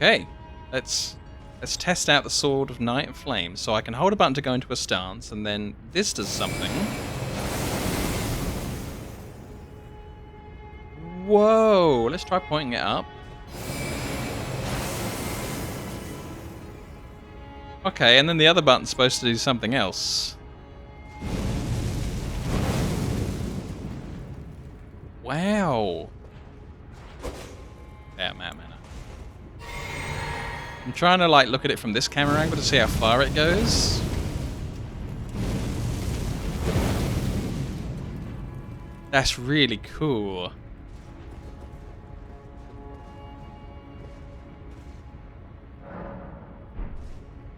Okay, let's test out the Sword of Night and Flame. So I can hold a button to go into a stance, and then this does something. Whoa! Let's try pointing it up. Okay, and then the other button's supposed to do something else. Wow. Yeah, man. I'm trying to like look at it from this camera angle to see how far it goes. That's really cool.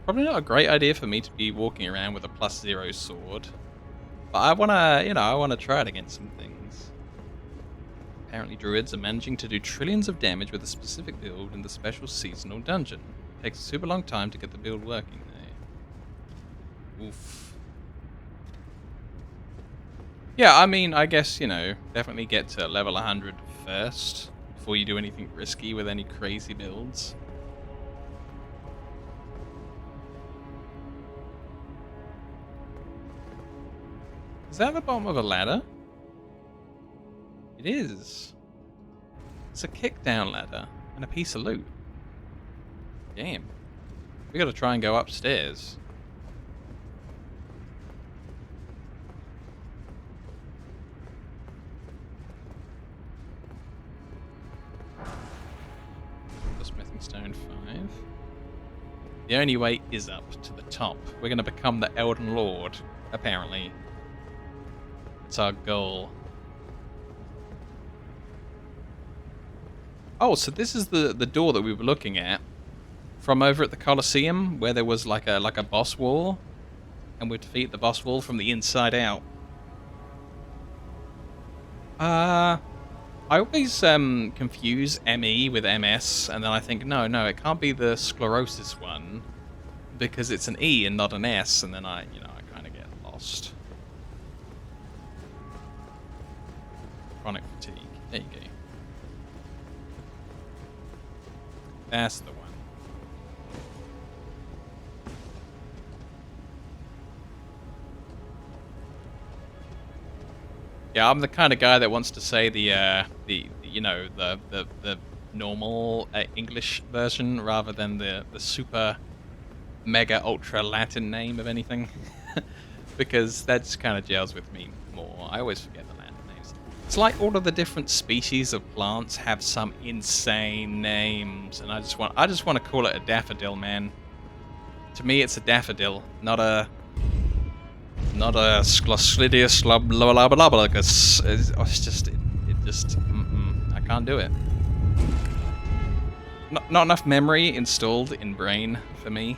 Probably not a great idea for me to be walking around with a +0 sword. But I wanna try it against some things. Apparently druids are managing to do trillions of damage with a specific build in the special seasonal dungeon. It takes a super long time to get the build working though. Oof. Yeah, I mean, I guess, definitely get to level 100 first before you do anything risky with any crazy builds. Is that the bottom of a ladder? It is. It's a kick-down ladder and a piece of loot. Damn. We gotta try and go upstairs. The smithing stone 5. The only way is up to the top. We're gonna become the Elden Lord, apparently. It's our goal. Oh, so this is the door that we were looking at from over at the Colosseum, where there was like a boss wall, and we'd defeat the boss wall from the inside out. I always confuse ME with MS, and then I think no, it can't be the sclerosis one because it's an E and not an S, and then I kind of get lost. Chronic fatigue. There you go. That's the one. Yeah, I'm the kind of guy that wants to say the normal English version rather than the super mega ultra Latin name of anything, because that just kind of gels with me more. I always forget the Latin names. It's like all of the different species of plants have some insane names, and I just want to call it a daffodil, man. To me, it's a daffodil, not a Scloslidius Labalabalabalagus. I can't do it. Not enough memory installed in brain for me.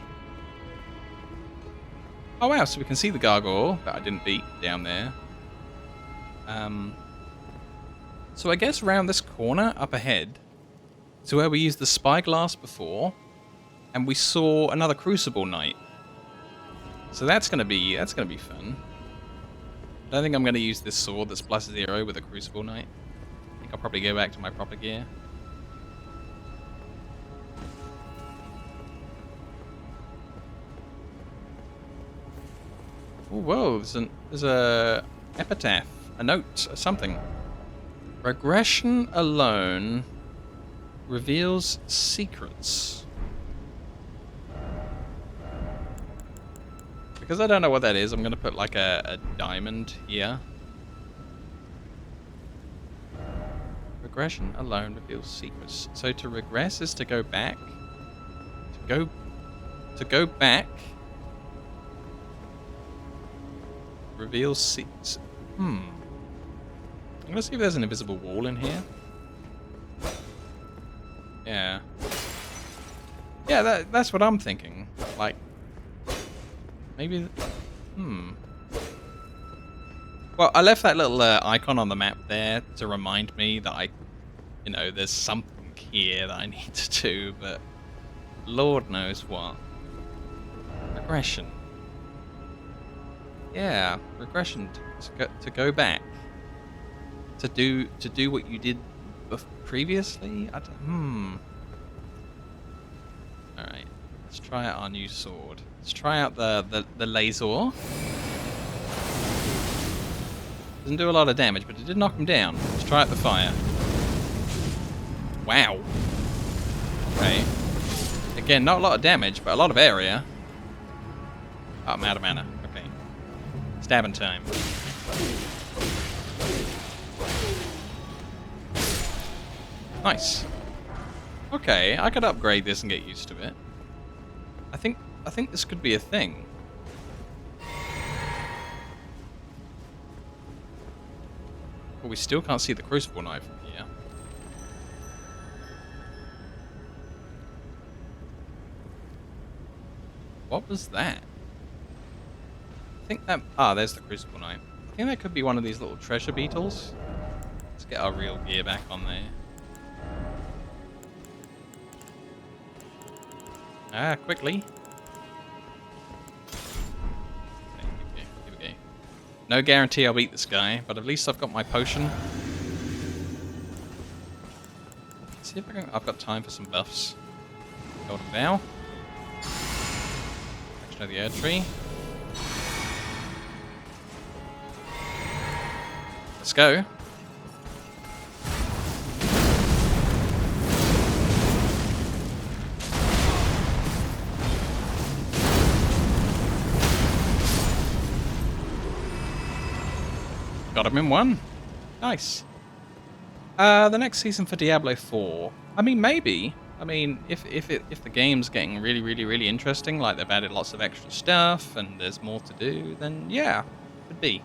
Oh wow, so we can see the gargoyle that I didn't beat down there. So I guess around this corner up ahead to where we used the spyglass before, and we saw another Crucible Knight. So that's gonna be fun. I don't think I'm gonna use this sword that's +0 with a Crucible Knight. I think I'll probably go back to my proper gear. Oh, whoa! There's a epitaph, a note, something. Regression alone reveals secrets. Because I don't know what that is, I'm going to put like a diamond here. Regression alone reveals secrets. So to regress is to go back. To go back reveals secrets. I'm going to see if there's an invisible wall in here. Yeah. Yeah, that's what I'm thinking. Like, maybe... Well, I left that little icon on the map there to remind me that there's something here that I need to do, but Lord knows what. Regression. Yeah, regression to go back. To do what you did previously? Alright, let's try out our new sword. Let's try out the laser. Doesn't do a lot of damage, but it did knock him down. Let's try out the fire. Wow. Okay. Again, not a lot of damage, but a lot of area. Oh, I'm out of mana. Okay. Stabbing time. Nice. Okay, I could upgrade this and get used to it. I think this could be a thing. But we still can't see the crucible knife from here. What was that? I think that... Ah, there's the crucible knife. I think that could be one of these little treasure beetles. Let's get our real gear back on there. Ah, quickly. Okay, here we go. No guarantee I'll beat this guy, but at least I've got my potion. Let's see if I've got time for some buffs. Golden Vow. Action of the Erd Tree. Let's go. Got him in one. Nice. The next season for Diablo 4. I mean, maybe. I mean, if the game's getting really interesting, like they've added lots of extra stuff and there's more to do, then yeah, could be.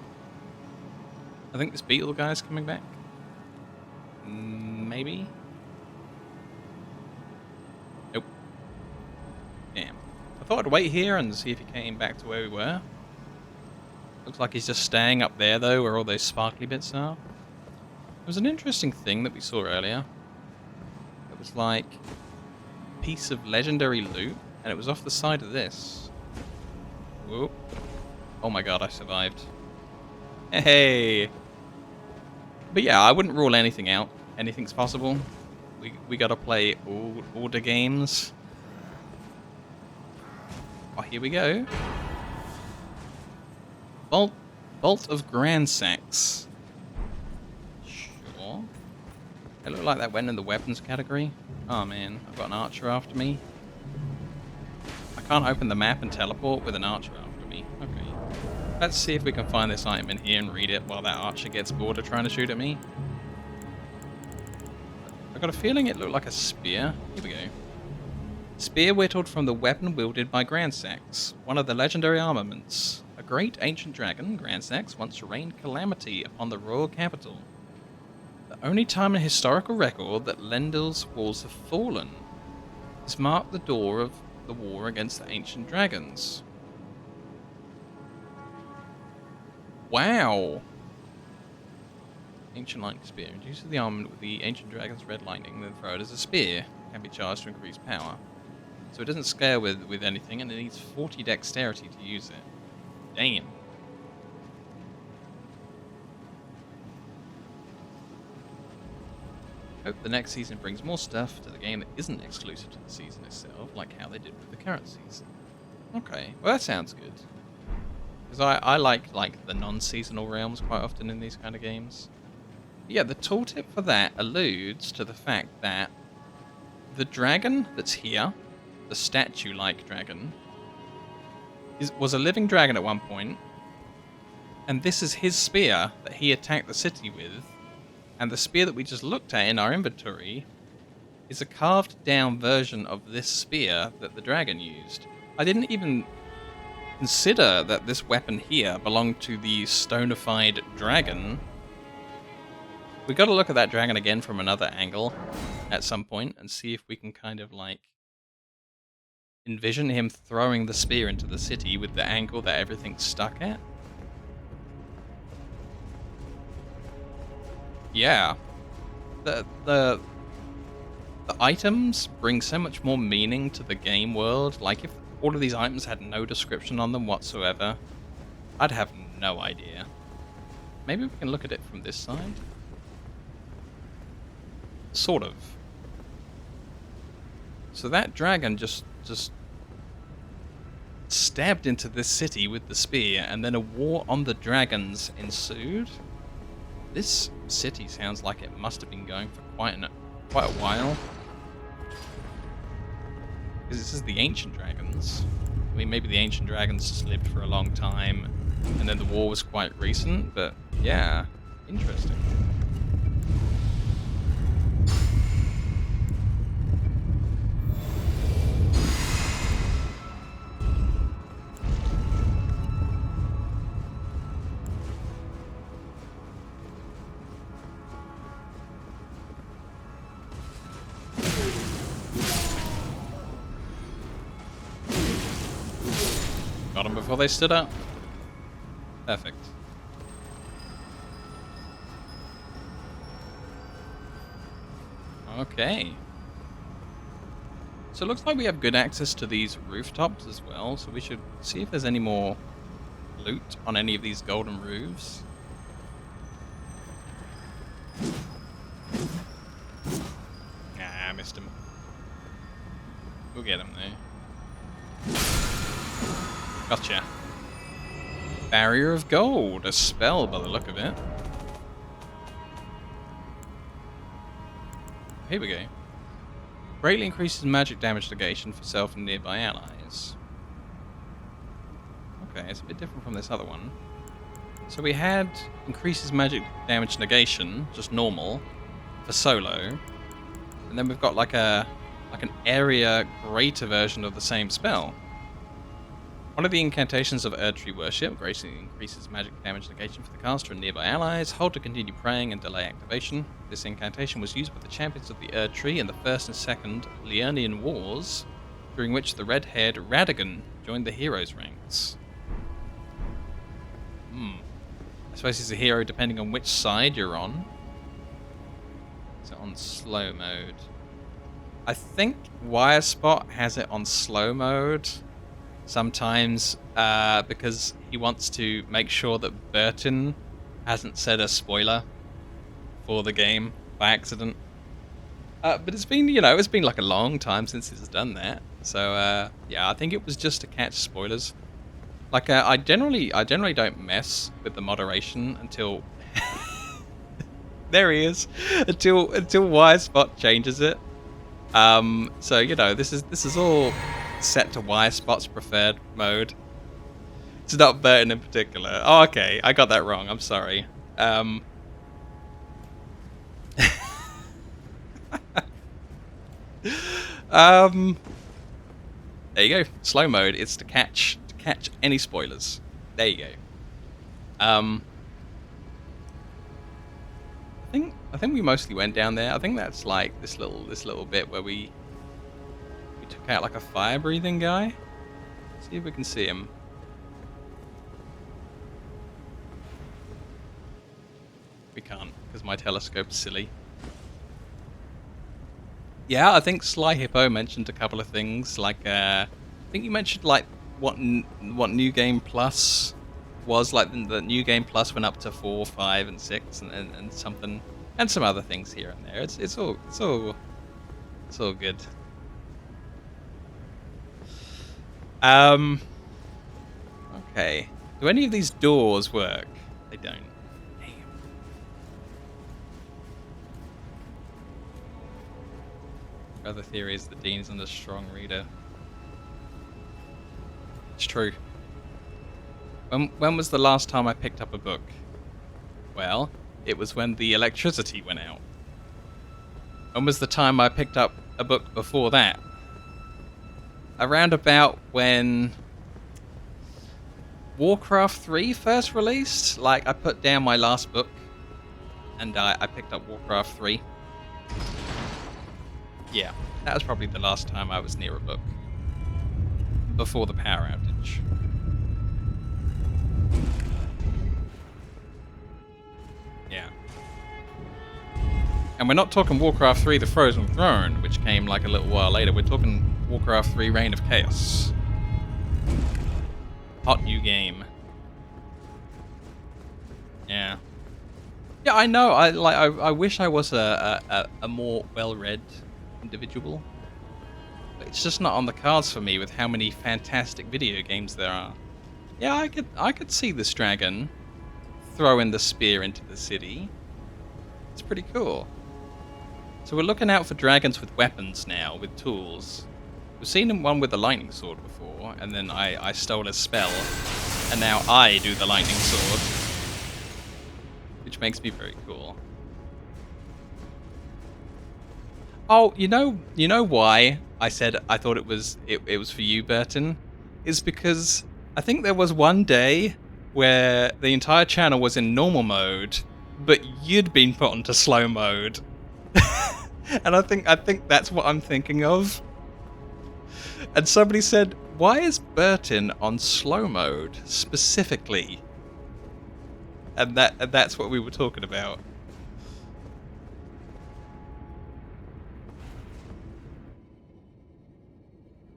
I think this beetle guy's coming back. Maybe. Nope. Damn. I thought I'd wait here and see if he came back to where we were. Looks like he's just staying up there, though, where all those sparkly bits are. There was an interesting thing that we saw earlier. It was like a piece of legendary loot, and it was off the side of this. Whoop. Oh my god, I survived. Hey! But yeah, I wouldn't rule anything out. Anything's possible. We gotta play all the games. Oh, here we go. Bolt of Gransax. Sure. It looked like that went in the weapons category. Oh man, I've got an archer after me. I can't open the map and teleport with an archer after me. Okay. Let's see if we can find this item in here and read it while that archer gets bored of trying to shoot at me. I've got a feeling it looked like a spear. Here we go. Spear whittled from the weapon wielded by Gransax, one of the legendary armaments. A great ancient dragon, Gransax, once rained calamity upon the royal capital. The only time in historical record that Lendel's walls have fallen. This marked the door of the war against the ancient dragons. Wow! Ancient lightning spear. Reduces the armament with the ancient dragon's red lightning, then throw it as a spear. Can be charged to increase power. So it doesn't scale with anything, and it needs 40 dexterity to use it. Damn. Hope the next season brings more stuff to the game that isn't exclusive to the season itself, like how they did with the current season. Okay, well that sounds good. Because I like the non-seasonal realms quite often in these kind of games. But yeah, the tooltip for that alludes to the fact that the dragon that's here, the statue-like dragon, was a living dragon at one point, and this is his spear that he attacked the city with, and the spear that we just looked at in our inventory is a carved down version of this spear that the dragon used. I didn't even consider that this weapon here belonged to the stonified dragon. We gotta look at that dragon again from another angle at some point and see if we can kind of like envision him throwing the spear into the city with the angle that everything's stuck at. Yeah. The items bring so much more meaning to the game world. Like, if all of these items had no description on them whatsoever, I'd have no idea. Maybe we can look at it from this side? Sort of. So that dragon just just stabbed into this city with the spear, and then a war on the dragons ensued. This city sounds like it must have been going for quite a while. Because this is the ancient dragons. I mean, maybe the ancient dragons just lived for a long time, and then the war was quite recent, but yeah, interesting. Got them before they stood up. Perfect. Okay. So it looks like we have good access to these rooftops as well, so we should see if there's any more loot on any of these golden roofs. Nah, I missed him. We'll get him though. Gotcha. Barrier of Gold, a spell by the look of it. Here we go. Greatly increases magic damage negation for self and nearby allies. Okay, it's a bit different from this other one. So we had increases magic damage negation, just normal, for solo. And then we've got like an area greater version of the same spell. One of the incantations of Erdtree Worship greatly increases magic damage negation for the caster and nearby allies. Hold to continue praying and delay activation. This incantation was used by the champions of the Erdtree in the First and Second Liurnian Wars, during which the red-haired Radagon joined the heroes' ranks. I suppose he's a hero depending on which side you're on. Is it on slow mode? I think Wirespot has it on slow mode sometimes because he wants to make sure that Burton hasn't said a spoiler for the game by accident. But it's been, it's been like a long time since he's done that. So yeah, I think it was just to catch spoilers. Like I generally don't mess with the moderation until there he is, until Wirespot changes it. So this is all set to Wirespot's preferred mode. It's not Burton in particular. Oh, okay, I got that wrong. I'm sorry. There you go. Slow mode. It's to catch any spoilers. There you go. I think we mostly went down there. I think that's like this little bit where we took out like a fire breathing guy. See if we can see him. We can't because my telescope's silly. Yeah, I think Sly Hippo mentioned a couple of things. Like, I think you mentioned like what New Game Plus was. Like the New Game Plus went up to 4, 5, and 6, and something, and some other things here and there. It's all good. Okay. Do any of these doors work? They don't. Other theory is that Dean isn't a strong reader. It's true. When was the last time I picked up a book? Well, it was when the electricity went out. When was the time I picked up a book before that? Around about when Warcraft 3 first released. Like, I put down my last book and I picked up Warcraft 3. Yeah, that was probably the last time I was near a book. Before the power outage. Yeah. And we're not talking Warcraft 3 The Frozen Throne, which came like a little while later. We're talking Warcraft 3 Reign of Chaos. Hot new game. Yeah. Yeah, I know. I wish I was a more well-read individual. But it's just not on the cards for me with how many fantastic video games there are. Yeah, I could see this dragon throwing the spear into the city. It's pretty cool. So we're looking out for dragons with weapons now, with tools. We've seen one with a lightning sword before, and then I stole a spell, and now I do the lightning sword, which makes me very cool. Oh, you know why I said I thought it was for you, Burton? Is because I think there was one day where the entire channel was in normal mode, but you'd been put onto slow mode. And I think that's what I'm thinking of. And somebody said, "Why is Burton on slow mode specifically?" And that's what we were talking about.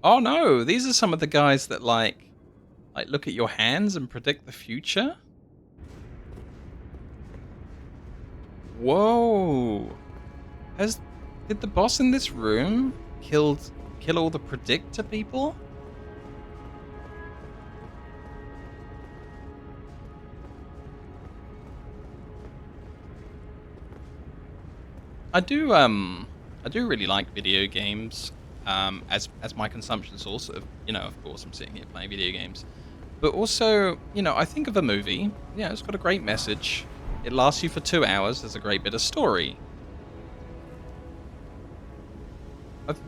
Oh no, these are some of the guys that like look at your hands and predict the future. Whoa. Did the boss in this room kill all the predictor people? I do really like video games as my consumption source of, of course I'm sitting here playing video games. But also, I think of a movie, it's got a great message. It lasts you for 2 hours, there's a great bit of story.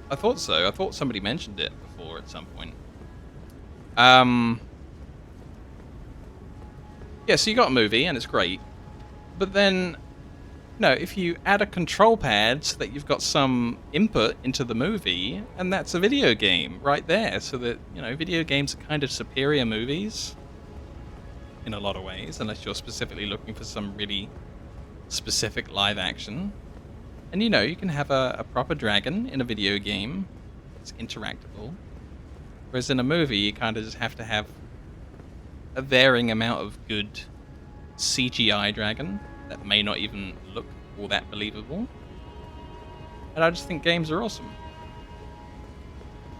I thought so. I thought somebody mentioned it before at some point. Yeah, so you got a movie and it's great. But then, if you add a control pad so that you've got some input into the movie, and that's a video game right there. So that, video games are kind of superior movies in a lot of ways, unless you're specifically looking for some really specific live action. And you can have a proper dragon in a video game. It's interactable. Whereas in a movie, you kind of just have to have a varying amount of good CGI dragon that may not even look all that believable. And I just think games are awesome.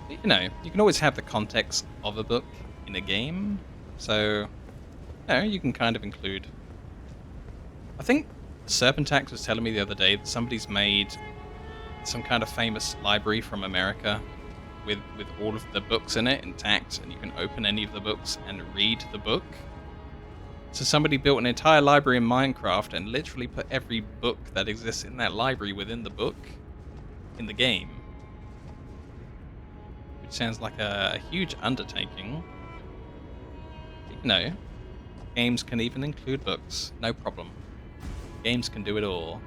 But, you can always have the context of a book in a game. So, you can kind of include... I think Serpentax was telling me the other day that somebody's made some kind of famous library from America with all of the books in it intact, and you can open any of the books and read the book. So somebody built an entire library in Minecraft and literally put every book that exists in that library within the book in the game. Which sounds like a huge undertaking. Games can even include books, no problem. Games can do it all.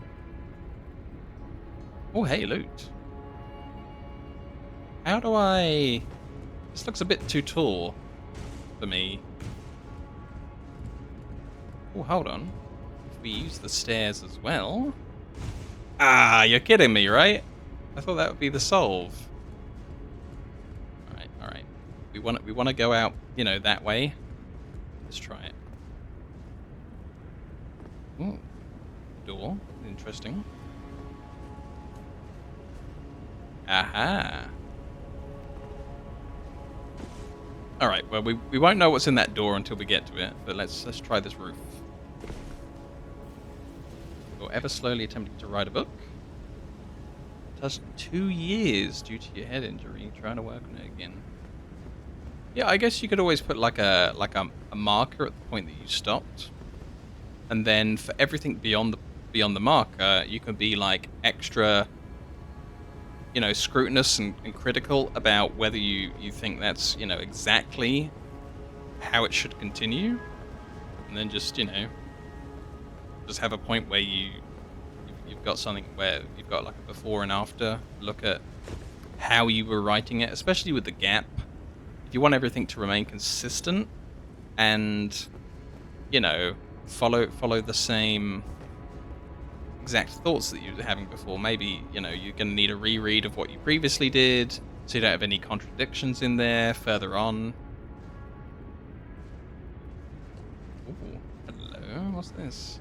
Oh, hey, loot. How do I... This looks a bit too tall for me. Oh, hold on. If we use the stairs as well... Ah, you're kidding me, right? I thought that would be the solve. Alright. We want to go out, that way. Let's try it. Ooh. Door. Interesting. Aha. Alright, well we won't know what's in that door until we get to it, but let's try this roof. You're ever slowly attempting to write a book. It took 2 years due to your head injury, trying to work on it again. Yeah, I guess you could always put like a marker at the point that you stopped. And then for everything beyond the marker, you can be like extra, scrutinous and critical about whether you think that's, exactly how it should continue. And then just have a point where you've got something where you've got like a before and after look at how you were writing it, especially with the gap. If you want everything to remain consistent and, follow the same exact thoughts that you were having before. Maybe, you're going to need a reread of what you previously did, so you don't have any contradictions in there further on. Ooh, hello, what's this?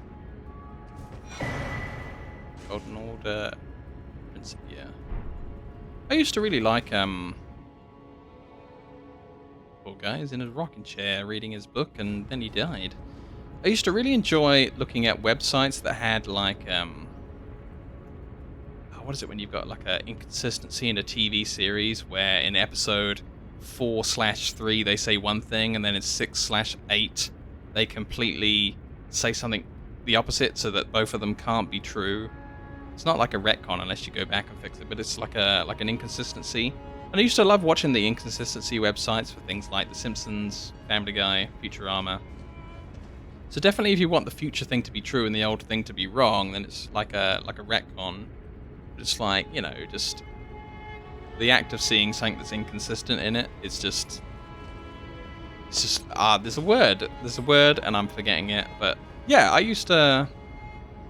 Golden Order Principia. I used to really like poor guy is in a rocking chair reading his book and then he died. I used to really enjoy looking at websites that had like what is it when you've got like a inconsistency in a TV series where in episode 4/3 they say one thing and then in 6/8 they completely say something the opposite so that both of them can't be true. It's not like a retcon unless you go back and fix it, but it's like an inconsistency. And I used to love watching the inconsistency websites for things like The Simpsons, Family Guy, Futurama. So definitely if you want the future thing to be true and the old thing to be wrong, then it's like a retcon. It's like, you know, just the act of seeing something that's inconsistent in it, it's just there's a word and I'm forgetting it, but yeah, I used to,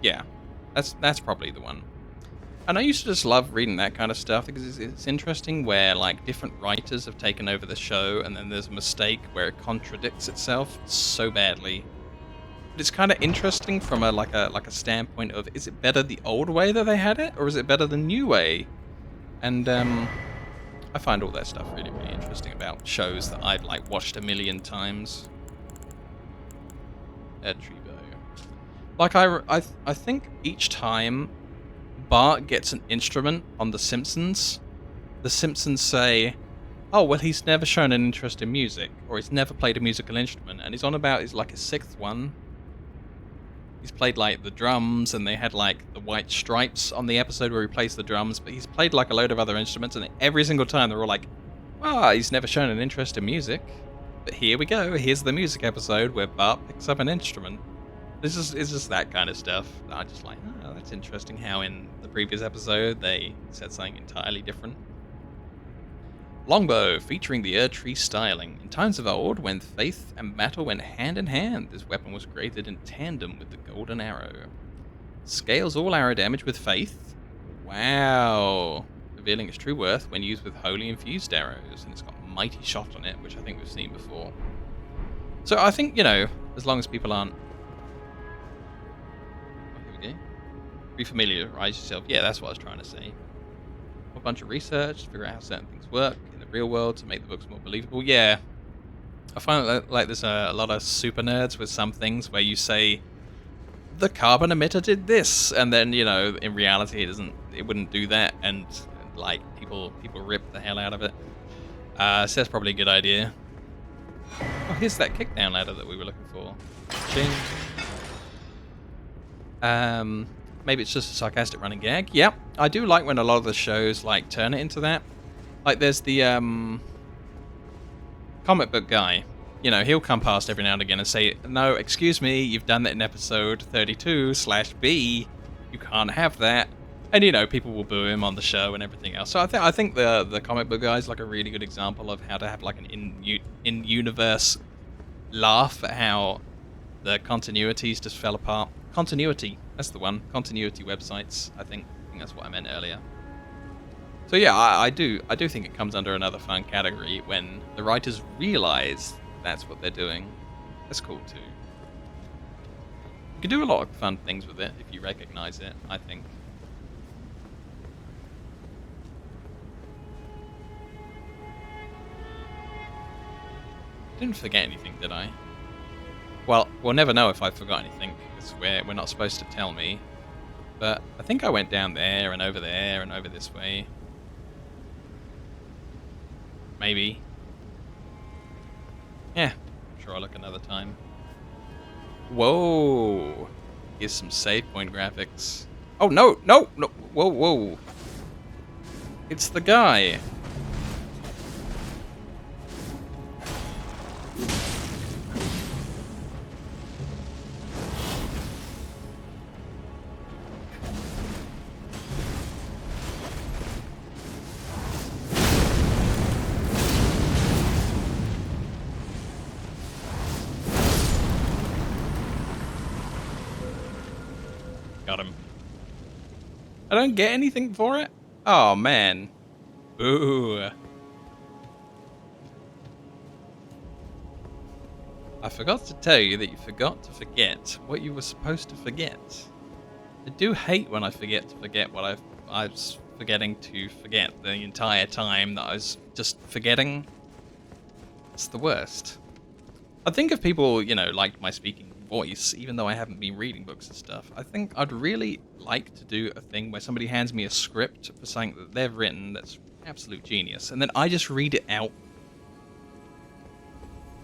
yeah, that's probably the one. And I used to just love reading that kind of stuff because it's interesting where like different writers have taken over the show and then there's a mistake where it contradicts itself so badly. But it's kind of interesting from a standpoint of, is it better the old way that they had it, or is it better the new way? And I find all that stuff really, really interesting about shows that I've like watched a million times. Tribo. Like I think each time Bart gets an instrument on The Simpsons say, oh, well, he's never shown an interest in music, or he's never played a musical instrument, and he's on about his like a sixth one. He's played like the drums, and they had like the white stripes on the episode where he plays the drums, but he's played like a load of other instruments, and every single time they're all like, ah, he's never shown an interest in music. But here we go, here's the music episode where Bart picks up an instrument. It's just that kind of stuff. I just like, oh, that's interesting how in the previous episode they said something entirely different. Longbow, featuring the Erd-tree styling. In times of old, when faith and battle went hand in hand, this weapon was created in tandem with the golden arrow. Scales all arrow damage with faith. Wow. Revealing its true worth when used with holy infused arrows, and it's got mighty shot on it, which I think we've seen before. So I think, you know, as long as people aren't... Oh, here we go. Refamiliarize yourself. Yeah, that's what I was trying to say. A bunch of research to figure out how certain things work in the real world to make the books more believable. Yeah, I find like there's a lot of super nerds with some things where you say the carbon emitter did this, and then you know in reality it wouldn't do that, and like people rip the hell out of it. So that's probably a good idea. Oh, here's that kickdown ladder that we were looking for. Ching. Maybe it's just a sarcastic running gag. Yep, I do like when a lot of the shows like turn it into that. Like there's the comic book guy. You know, he'll come past every now and again and say, no, excuse me, you've done that in episode 32/B. You can't have that. And you know, people will boo him on the show and everything else. So I think the comic book guy is like a really good example of how to have like an in-universe laugh at how the continuities just fell apart. Continuity, that's the one. Continuity websites, I think that's what I meant earlier. So yeah, I do think it comes under another fun category when the writers realize that's what they're doing. That's cool too. You can do a lot of fun things with it if you recognize it, I think. Didn't forget anything, did I? Well, we'll never know if I forgot anything, because we're not supposed to tell me. But I think I went down there and over this way. Maybe. Yeah, I'm sure I'll look another time. Whoa! Here's some save point graphics. Oh, no! Whoa! It's the guy! Got him. I don't get anything for it? Oh, man. Ooh. I forgot to tell you that you forgot to forget what you were supposed to forget. I do hate when I forget to forget what I've forgetting to forget the entire time that I was just forgetting. It's the worst. I think if people, liked my speaking voice, even though I haven't been reading books and stuff, I think I'd really like to do a thing where somebody hands me a script for something that they've written that's absolute genius, and then I just read it out.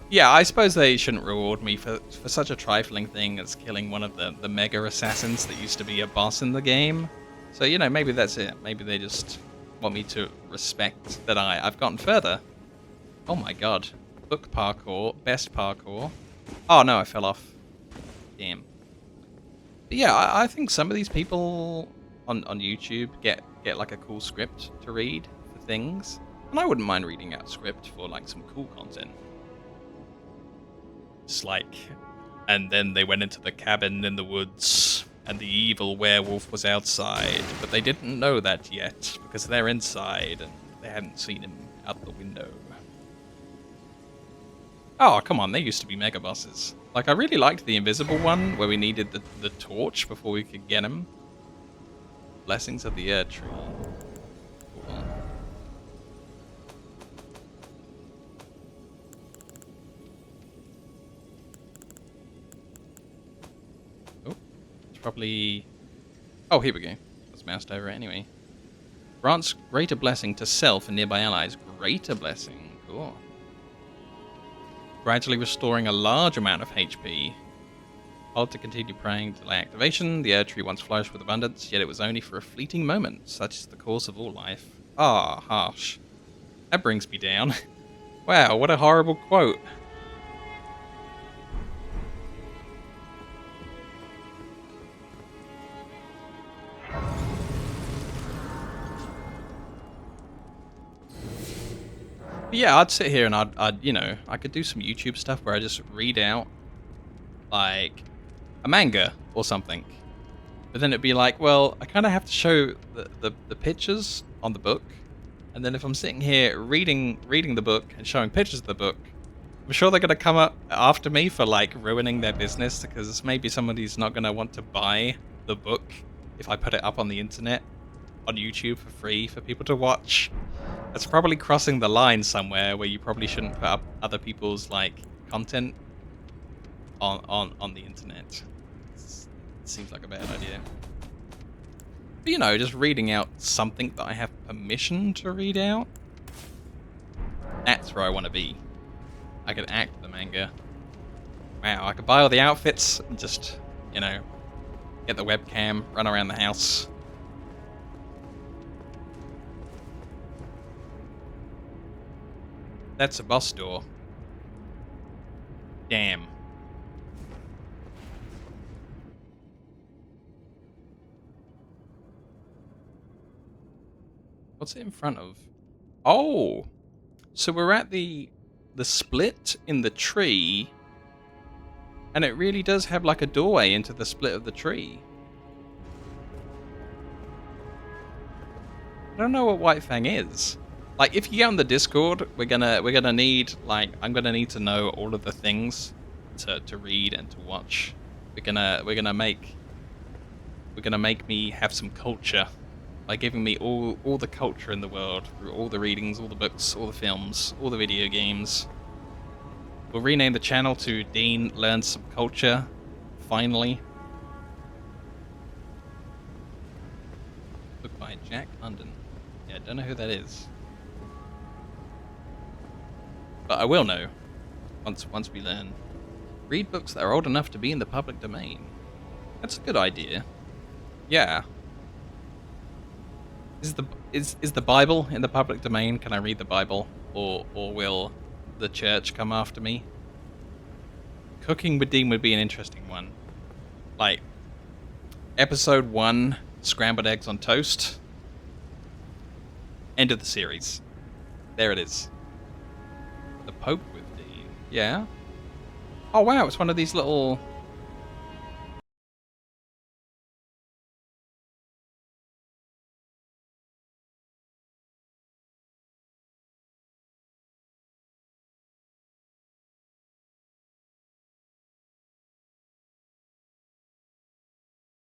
Yeah, I suppose they shouldn't reward me for such a trifling thing as killing one of the mega assassins that used to be a boss in the game. So, maybe that's it. Maybe they just want me to respect that I've gotten further. Oh my god. Book parkour. Best parkour. Oh no, I fell off. Damn. But yeah, I think some of these people on YouTube get like a cool script to read for things. And I wouldn't mind reading out a script for like some cool content. It's like, and then they went into the cabin in the woods, and the evil werewolf was outside, but they didn't know that yet, because they're inside, and they hadn't seen him out the window. Oh, come on, they used to be mega bosses. Like, I really liked the invisible one, where we needed the torch before we could get him. Blessings of the Earth Tree. Cool. Probably... Oh, here we go. Let's mouse over it anyway. Grants greater blessing to self and nearby allies. Greater blessing. Cool. Gradually restoring a large amount of HP. Hold to continue praying to delay activation. The Earth Tree once flourished with abundance, yet it was only for a fleeting moment. Such is the course of all life. Ah, harsh. That brings me down. Wow, what a horrible quote. Yeah, I'd sit here and I'd I could do some YouTube stuff where I just read out, like, a manga or something. But then it'd be like, well, I kind of have to show the pictures on the book. And then if I'm sitting here reading the book and showing pictures of the book, I'm sure they're going to come up after me for, like, ruining their business, because maybe somebody's not going to want to buy the book if I put it up on the internet, on YouTube for free for people to watch. That's probably crossing the line somewhere where you probably shouldn't put up other people's, like, content on the internet. It seems like a bad idea. But, just reading out something that I have permission to read out, that's where I want to be. I could act the manga. Wow, I could buy all the outfits and just, get the webcam, run around the house. That's a boss door. Damn. What's it in front of? Oh! So we're at the split in the tree, and it really does have like a doorway into the split of the tree. I don't know what White Fang is. Like, if you get on the Discord, we're gonna need, like, I'm gonna need to know all of the things to read and to watch. We're gonna make me have some culture by giving me all the culture in the world through all the readings, all the books, all the films, all the video games. We'll rename the channel to Dean Learns Some Culture, finally. Book by Jack London. Yeah, I don't know who that is. But I will know once we learn. Read books that are old enough to be in the public domain. That's a good idea. Yeah. Is the Bible in the public domain? Can I read the Bible? Or will the church come after me? Cooking with Dean would be an interesting one. Like, episode 1, scrambled eggs on toast. End of the series. There it is. The Pope with Dean. Yeah. Oh wow, it's one of these little